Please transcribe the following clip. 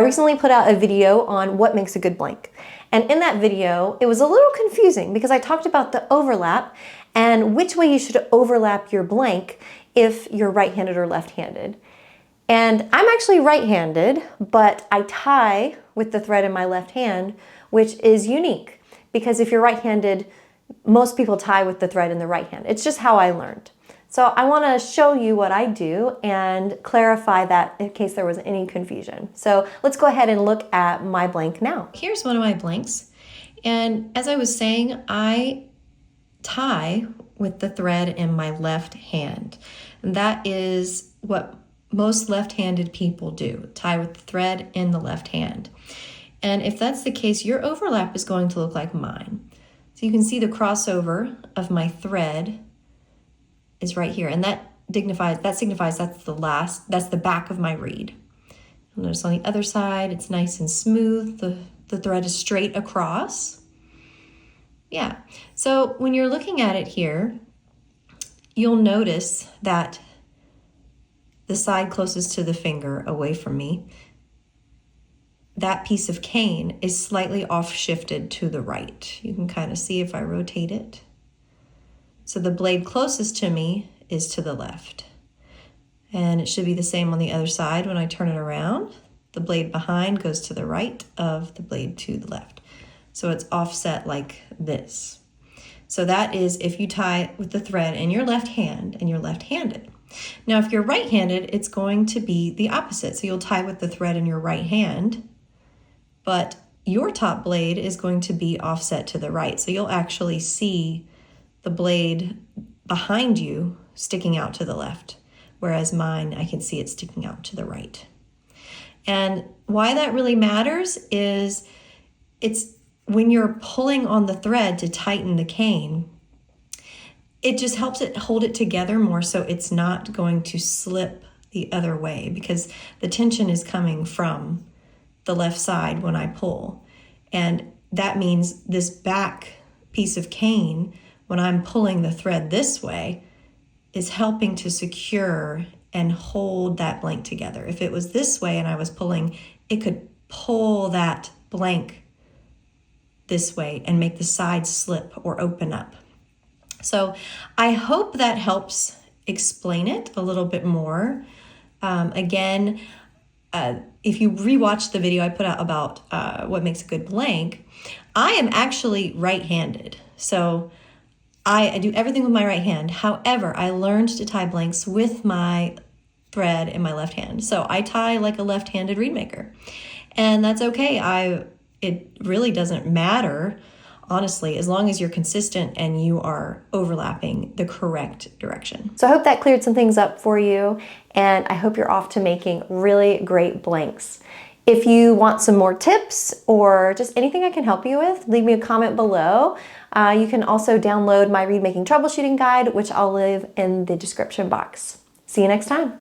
I recently put out a video on what makes a good blank. And in that video, it was a little confusing because I talked about the overlap and which way you should overlap your blank if you're right-handed or left-handed. And I'm actually right-handed, but I tie with the thread in my left hand, which is unique because if you're right-handed, most people tie with the thread in the right hand. It's just how I learned. So I want to show you what I do and clarify that in case there was any confusion. So let's go ahead and look at my blank now. Here's one of my blanks. And as I was saying, I tie with the thread in my left hand. And that is what most left-handed people do, tie with the thread in the left hand. And if that's the case, your overlap is going to look like mine. So you can see the crossover of my thread is right here, and that signifies that's the back of my reed. Notice on the other side, it's nice and smooth. The thread is straight across. Yeah, so when you're looking at it here, you'll notice that the side closest to the finger away from me, that piece of cane is slightly off shifted to the right. You can kind of see if I rotate it. So the blade closest to me is to the left. And it should be the same on the other side when I turn it around. The blade behind goes to the right of the blade to the left. So it's offset like this. So that is if you tie with the thread in your left hand and you're left-handed. Now if you're right-handed, it's going to be the opposite. So you'll tie with the thread in your right hand, but your top blade is going to be offset to the right. So you'll actually see the blade behind you sticking out to the left, whereas mine, I can see it sticking out to the right. And why that really matters is it's when you're pulling on the thread to tighten the cane, it just helps it hold it together more so it's not going to slip the other way because the tension is coming from the left side when I pull. And that means this back piece of cane, when I'm pulling the thread this way, is helping to secure and hold that blank together. If it was this way and I was pulling, it could pull that blank this way and make the side slip or open up. So I hope that helps explain it a little bit more. Again, if you rewatch the video I put out about what makes a good blank, I am actually right-handed. So I do everything with my right hand. However, I learned to tie blanks with my thread in my left hand. So I tie like a left-handed reed maker. And that's okay. It really doesn't matter, honestly, as long as you're consistent and you are overlapping the correct direction. So I hope that cleared some things up for you, and I hope you're off to making really great blanks. If you want some more tips or just anything I can help you with, leave me a comment below. You can also download my reed making troubleshooting guide, which I'll leave in the description box. See you next time.